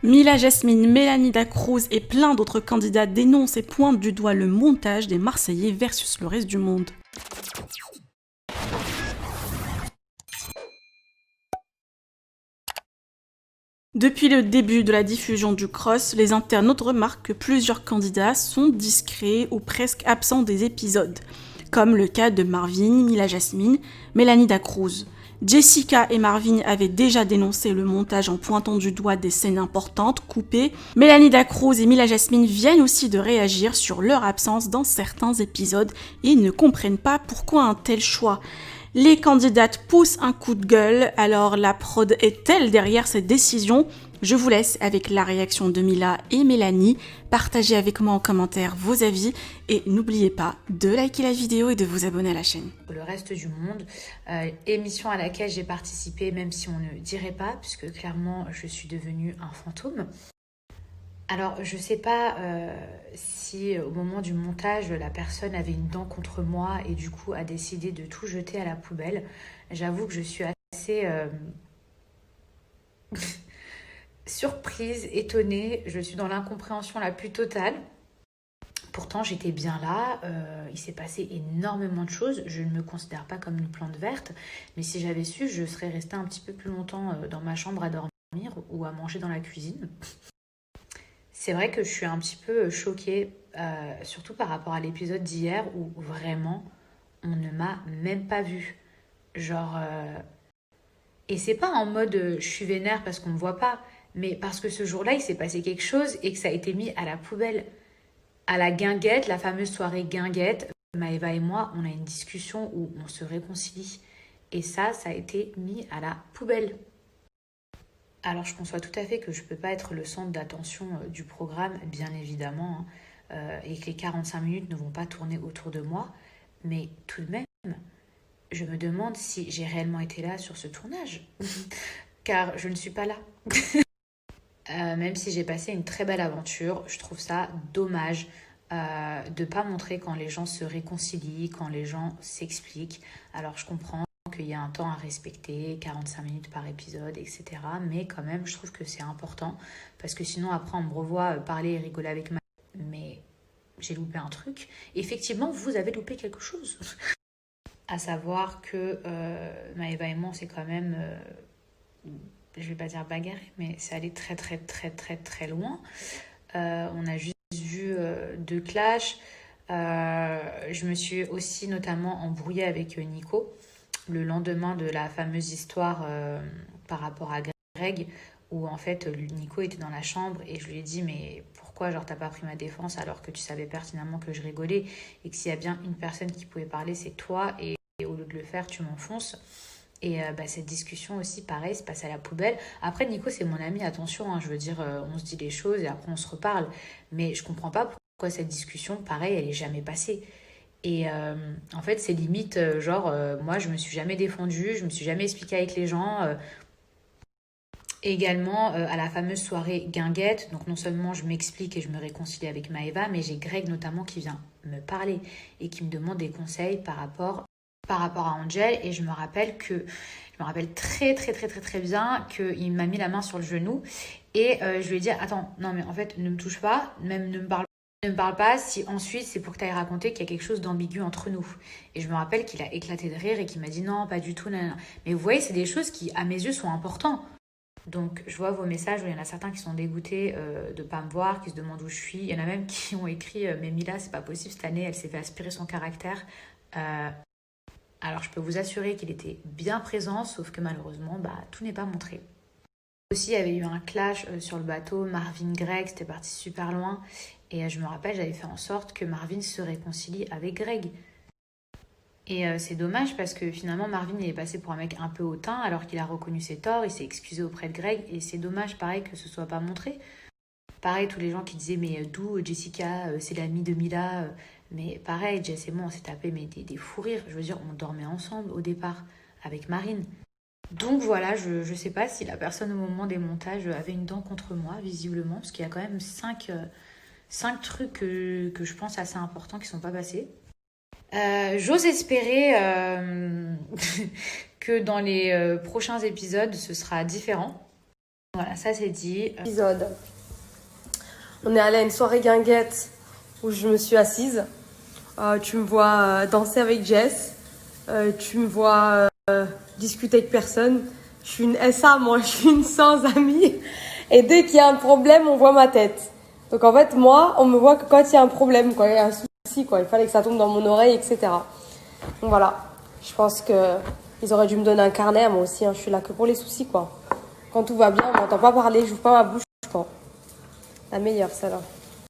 Mila Jasmine, Mélanie Dacruz et plein d'autres candidats dénoncent et pointent du doigt le montage des Marseillais versus le reste du monde. Depuis le début de la diffusion du cross, les internautes remarquent que plusieurs candidats sont discrets ou presque absents des épisodes, comme le cas de Marvin, Mila Jasmine, Mélanie Dacruz. Jessica et Marvin avaient déjà dénoncé le montage en pointant du doigt des scènes importantes, coupées. Mélanie Dacruz et Mila Jasmine viennent aussi de réagir sur leur absence dans certains épisodes et ne comprennent pas pourquoi un tel choix. Les candidates poussent un coup de gueule, alors la prod est-elle derrière cette décision ? Je vous laisse avec la réaction de Mila et Mélanie. Partagez avec moi en commentaire vos avis et n'oubliez pas de liker la vidéo et de vous abonner à la chaîne. Le reste du monde, émission à laquelle j'ai participé, même si on ne dirait pas, puisque clairement je suis devenue un fantôme. Alors, je sais pas si au moment du montage, la personne avait une dent contre moi et du coup a décidé de tout jeter à la poubelle. J'avoue que je suis assez surprise, étonnée. Je suis dans l'incompréhension la plus totale. Pourtant, j'étais bien là. Il s'est passé énormément de choses. Je ne me considère pas comme une plante verte. Mais si j'avais su, je serais restée un petit peu plus longtemps dans ma chambre à dormir ou à manger dans la cuisine. C'est vrai que je suis un petit peu choquée, surtout par rapport à l'épisode d'hier où vraiment on ne m'a même pas vue. Genre, et c'est pas en mode je suis vénère parce qu'on me voit pas, mais parce que ce jour-là il s'est passé quelque chose et que ça a été mis à la poubelle. À la guinguette, la fameuse soirée guinguette, Maëva et moi, on a une discussion où on se réconcilie. Et ça a été mis à la poubelle. Alors je conçois tout à fait que je ne peux pas être le centre d'attention du programme, bien évidemment, et que les 45 minutes ne vont pas tourner autour de moi. Mais tout de même, je me demande si j'ai réellement été là sur ce tournage. Car je ne suis pas là. Même si j'ai passé une très belle aventure, je trouve ça dommage de ne pas montrer quand les gens se réconcilient, quand les gens s'expliquent. Alors je comprends qu'il y a un temps à respecter, 45 minutes par épisode, etc. Mais quand même, je trouve que c'est important parce que sinon après on me revoit parler et rigoler avec ma... Mais j'ai loupé un truc. Effectivement, vous avez loupé quelque chose. À savoir que Maëva et moi, c'est quand même... je vais pas dire bagarre, mais c'est allé très très très très très loin. On a juste vu deux clashs. Je me suis aussi notamment embrouillée avec Nico le lendemain de la fameuse histoire par rapport à Greg, où en fait Nico était dans la chambre et je lui ai dit mais pourquoi genre t'as pas pris ma défense alors que tu savais pertinemment que je rigolais et que s'il y a bien une personne qui pouvait parler c'est toi et au lieu de le faire tu m'enfonces. Et cette discussion aussi, pareil, se passe à la poubelle. Après, Nico, c'est mon ami, attention, hein, je veux dire, on se dit les choses et après on se reparle. Mais je comprends pas pourquoi cette discussion, pareil, elle est jamais passée. Et en fait, c'est limite, moi, je me suis jamais défendue, je me suis jamais expliquée avec les gens. Également, à la fameuse soirée guinguette, donc non seulement je m'explique et je me réconcilie avec Maëva, mais j'ai Greg notamment qui vient me parler et qui me demande des conseils par rapport à Angel et je me rappelle très très très très très bien qu'il m'a mis la main sur le genou et je lui ai dit attends non mais en fait ne me touche pas même ne me parle pas si ensuite c'est pour que tu ailles raconter qu'il y a quelque chose d'ambigu entre nous et je me rappelle qu'il a éclaté de rire et qu'il m'a dit non pas du tout nanana. Mais vous voyez c'est des choses qui à mes yeux sont importantes. Donc je vois vos messages où il y en a certains qui sont dégoûtés de ne pas me voir, qui se demandent où je suis. Il y en a même qui ont écrit mais Mila c'est pas possible cette année, elle s'est fait aspirer son caractère. Alors je peux vous assurer qu'il était bien présent, sauf que malheureusement, tout n'est pas montré. Aussi, il y avait eu un clash sur le bateau, Marvin Greg, c'était parti super loin. Et je me rappelle, j'avais fait en sorte que Marvin se réconcilie avec Greg. Et c'est dommage parce que finalement, Marvin il est passé pour un mec un peu hautain alors qu'il a reconnu ses torts, il s'est excusé auprès de Greg. Et c'est dommage, pareil, que ce soit pas montré. Pareil, tous les gens qui disaient, mais d'où Jessica, c'est l'amie de Mila. Mais pareil, Jess et moi, on s'est tapé des fous rires. Je veux dire, on dormait ensemble au départ avec Marine. Donc voilà, je sais pas si la personne au moment des montages avait une dent contre moi, visiblement, parce qu'il y a quand même 5 trucs que je pense assez importants qui sont pas passés. J'ose espérer que dans les prochains épisodes, ce sera différent. Voilà, ça c'est dit. Épisode. On est allé à une soirée guinguette où je me suis assise. Tu me vois danser avec Jess. Tu me vois discuter avec personne. Je suis une SA, moi, je suis une sans amis. Et dès qu'il y a un problème, on voit ma tête. Donc en fait, moi, on me voit que quand il y a un problème, quand il y a un souci, quoi. Il fallait que ça tombe dans mon oreille, etc. Donc voilà, je pense qu'ils auraient dû me donner un carnet, moi aussi. Hein. Je suis là que pour les soucis, quoi. Quand tout va bien, on m'entend pas parler, j'ouvre pas ma bouche, quoi. La meilleure, celle-là.